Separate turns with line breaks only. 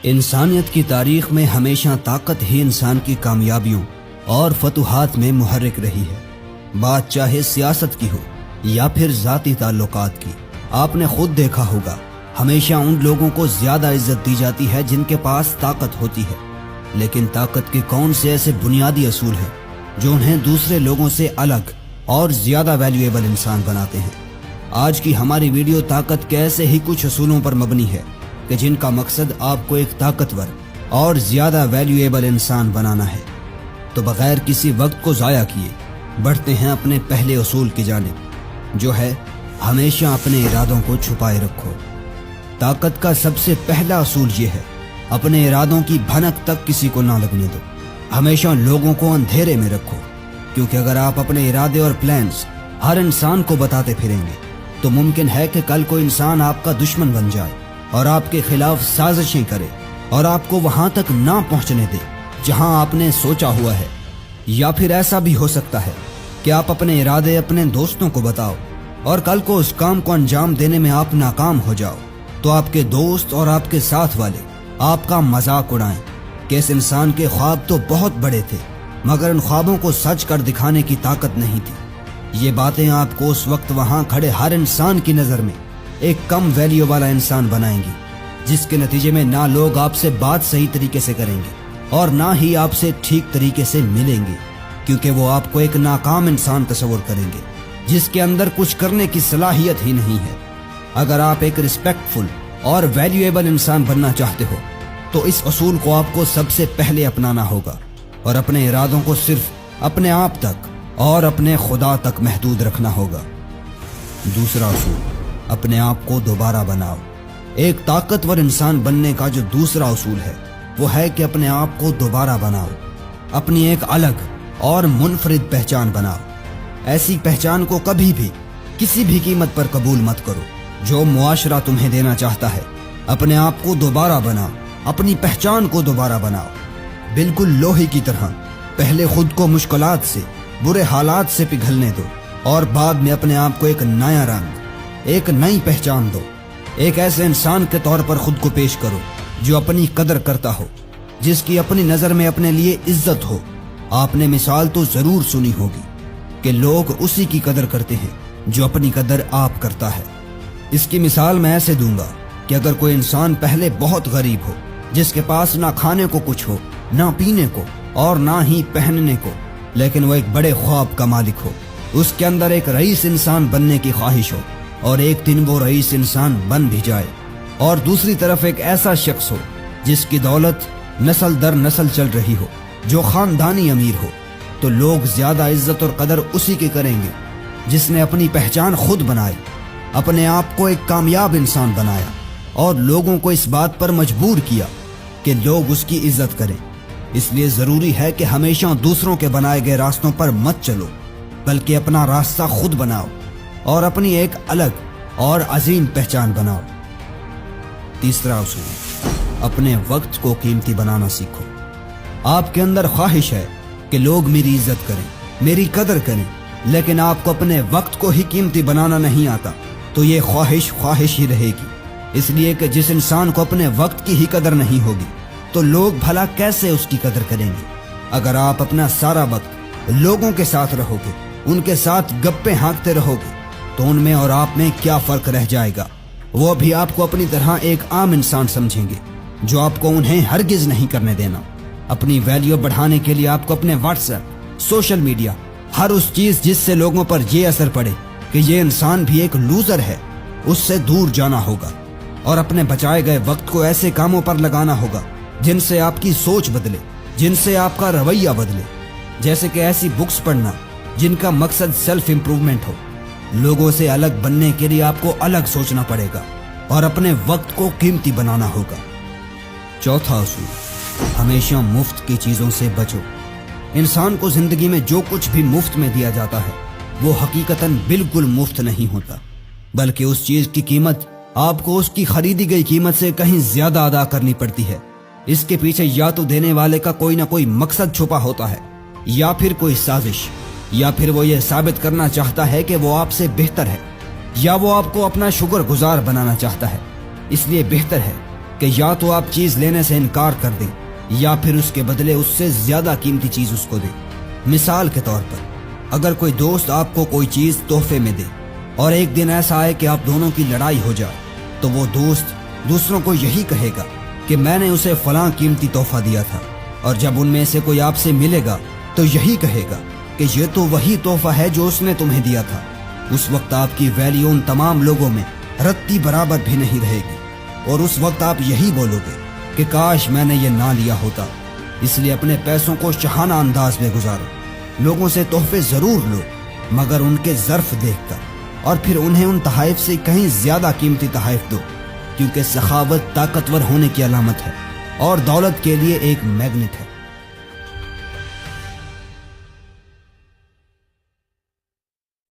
انسانیت کی تاریخ میں ہمیشہ طاقت ہی انسان کی کامیابیوں اور فتوحات میں محرک رہی ہے، بات چاہے سیاست کی ہو یا پھر ذاتی تعلقات کی۔ آپ نے خود دیکھا ہوگا، ہمیشہ ان لوگوں کو زیادہ عزت دی جاتی ہے جن کے پاس طاقت ہوتی ہے، لیکن طاقت کے کون سے ایسے بنیادی اصول ہیں جو انہیں دوسرے لوگوں سے الگ اور زیادہ ویلیویبل انسان بناتے ہیں؟ آج کی ہماری ویڈیو طاقت کے ایسے ہی کچھ اصولوں پر مبنی ہے کہ جن کا مقصد آپ کو ایک طاقتور اور زیادہ ویلیویبل انسان بنانا ہے۔ تو بغیر کسی وقت کو ضائع کیے بڑھتے ہیں اپنے پہلے اصول کی جانب، جو ہے ہمیشہ اپنے ارادوں کو چھپائے رکھو۔ طاقت کا سب سے پہلا اصول یہ ہے، اپنے ارادوں کی بھنک تک کسی کو نہ لگنے دو۔ ہمیشہ لوگوں کو اندھیرے میں رکھو، کیونکہ اگر آپ اپنے ارادے اور پلانز ہر انسان کو بتاتے پھریں گے تو ممکن ہے کہ کل کوئی انسان آپ کا دشمن بن جائے اور آپ کے خلاف سازشیں کرے اور آپ کو وہاں تک نہ پہنچنے دے جہاں آپ نے سوچا ہوا ہے۔ یا پھر ایسا بھی ہو سکتا ہے کہ آپ اپنے ارادے اپنے دوستوں کو بتاؤ اور کل کو اس کام کو انجام دینے میں آپ ناکام ہو جاؤ تو آپ کے دوست اور آپ کے ساتھ والے آپ کا مذاق اڑائیں کہ اس انسان کے خواب تو بہت بڑے تھے مگر ان خوابوں کو سچ کر دکھانے کی طاقت نہیں تھی۔ یہ باتیں آپ کو اس وقت وہاں کھڑے ہر انسان کی نظر میں ایک کم ویلیو والا انسان بنائیں گی، جس کے نتیجے میں نہ لوگ آپ سے بات صحیح طریقے سے کریں گے اور نہ ہی آپ سے ٹھیک طریقے سے ملیں گے، کیونکہ وہ آپ کو ایک ناکام انسان تصور کریں گے جس کے اندر کچھ کرنے کی صلاحیت ہی نہیں ہے۔ اگر آپ ایک رسپیکٹفل اور ویلیویبل انسان بننا چاہتے ہو تو اس اصول کو آپ کو سب سے پہلے اپنانا ہوگا اور اپنے ارادوں کو صرف اپنے آپ تک اور اپنے خدا تک محدود رکھنا ہوگا۔ دوسرا اصول، اپنے آپ کو دوبارہ بناؤ۔ ایک طاقتور انسان بننے کا جو دوسرا اصول ہے وہ ہے کہ اپنے آپ کو دوبارہ بناؤ، اپنی ایک الگ اور منفرد پہچان بناؤ۔ ایسی پہچان کو کبھی بھی کسی بھی قیمت پر قبول مت کرو جو معاشرہ تمہیں دینا چاہتا ہے۔ اپنے آپ کو دوبارہ بناؤ، اپنی پہچان کو دوبارہ بناؤ، بالکل لوہے کی طرح۔ پہلے خود کو مشکلات سے، برے حالات سے پگھلنے دو اور بعد میں اپنے آپ کو ایک نیا رنگ، ایک نئی پہچان دو۔ ایک ایسے انسان کے طور پر خود کو پیش کرو جو اپنی قدر کرتا ہو، جس کی اپنی نظر میں اپنے لیے عزت ہو۔ آپ نے مثال تو ضرور سنی ہوگی کہ لوگ اسی کی قدر کرتے ہیں جو اپنی قدر آپ کرتا ہے۔ اس کی مثال میں ایسے دوں گا کہ اگر کوئی انسان پہلے بہت غریب ہو، جس کے پاس نہ کھانے کو کچھ ہو، نہ پینے کو اور نہ ہی پہننے کو، لیکن وہ ایک بڑے خواب کا مالک ہو، اس کے اندر ایک رئیس انسان بننے کی خواہش ہو اور ایک دن وہ رئیس انسان بن بھی جائے، اور دوسری طرف ایک ایسا شخص ہو جس کی دولت نسل در نسل چل رہی ہو، جو خاندانی امیر ہو، تو لوگ زیادہ عزت اور قدر اسی کی کریں گے جس نے اپنی پہچان خود بنائی، اپنے آپ کو ایک کامیاب انسان بنایا اور لوگوں کو اس بات پر مجبور کیا کہ لوگ اس کی عزت کریں۔ اس لیے ضروری ہے کہ ہمیشہ دوسروں کے بنائے گئے راستوں پر مت چلو، بلکہ اپنا راستہ خود بناؤ اور اپنی ایک الگ اور عظیم پہچان بناؤ۔ تیسرا اصول، اپنے وقت کو قیمتی بنانا سیکھو۔ آپ کے اندر خواہش ہے کہ لوگ میری عزت کریں، میری قدر کریں، لیکن آپ کو اپنے وقت کو ہی قیمتی بنانا نہیں آتا، تو یہ خواہش ہی رہے گی۔ اس لیے کہ جس انسان کو اپنے وقت کی ہی قدر نہیں ہوگی تو لوگ بھلا کیسے اس کی قدر کریں گے؟ اگر آپ اپنا سارا وقت لوگوں کے ساتھ رہو گے، ان کے ساتھ گپیں ہانکتے رہو گے، تو ان میں اور آپ میں کیا فرق رہ جائے گا؟ وہ بھی آپ کو اپنی طرح ایک عام انسان سمجھیں گے، جو آپ کو انہیں ہرگز نہیں کرنے دینا۔ اپنی ویلیو بڑھانے کے لیے آپ کو اپنے واٹس ایپ، سوشل میڈیا، ہر اس چیز جس سے لوگوں پر یہ اثر پڑے کہ یہ انسان بھی ایک لوزر ہے، اس سے دور جانا ہوگا اور اپنے بچائے گئے وقت کو ایسے کاموں پر لگانا ہوگا جن سے آپ کی سوچ بدلے، جن سے آپ کا رویہ بدلے، جیسے کہ ایسی بکس پڑھنا جن کا مقصد سیلف امپروومنٹ ہو۔ لوگوں سے الگ بننے کے لیے آپ کو الگ سوچنا پڑے گا اور اپنے وقت کو قیمتی بنانا ہوگا۔ چوتھا اصول، ہمیشہ مفت کی چیزوں سے بچو۔ انسان کو زندگی میں جو کچھ بھی مفت میں دیا جاتا ہے وہ حقیقتاً بالکل مفت نہیں ہوتا، بلکہ اس چیز کی قیمت آپ کو اس کی خریدی گئی قیمت سے کہیں زیادہ ادا کرنی پڑتی ہے۔ اس کے پیچھے یا تو دینے والے کا کوئی نہ کوئی مقصد چھپا ہوتا ہے، یا پھر کوئی سازش، یا پھر وہ یہ ثابت کرنا چاہتا ہے کہ وہ آپ سے بہتر ہے، یا وہ آپ کو اپنا شکر گزار بنانا چاہتا ہے۔ اس لیے بہتر ہے کہ کہ یا تو آپ چیز لینے سے انکار کر دیں یا پھر اس کے بدلے اس سے زیادہ قیمتی چیز اس کو دیں۔ مثال کے طور پر اگر کوئی دوست آپ کو کوئی چیز تحفے میں دے اور ایک دن ایسا آئے کہ آپ دونوں کی لڑائی ہو جائے، تو وہ دوست دوسروں کو یہی کہے گا کہ میں نے اسے فلاں قیمتی تحفہ دیا تھا، اور جب ان میں سے کوئی آپ سے ملے گا تو یہی کہے گا کہ یہ تو وہی تحفہ ہے جو اس نے تمہیں دیا تھا۔ اس وقت آپ کی ویلیو ان تمام لوگوں میں رتی برابر بھی نہیں رہے گی، اور اس وقت آپ یہی بولو گے کہ کاش میں نے یہ نہ لیا ہوتا۔ اس لیے اپنے پیسوں کو شاہانہ انداز میں گزارو۔ لوگوں سے تحفے ضرور لو، مگر ان کے ظرف دیکھ کر، اور پھر انہیں ان تحائف سے کہیں زیادہ قیمتی تحائف دو، کیونکہ سخاوت طاقتور ہونے کی علامت ہے اور دولت کے لیے ایک میگنیٹ ہے۔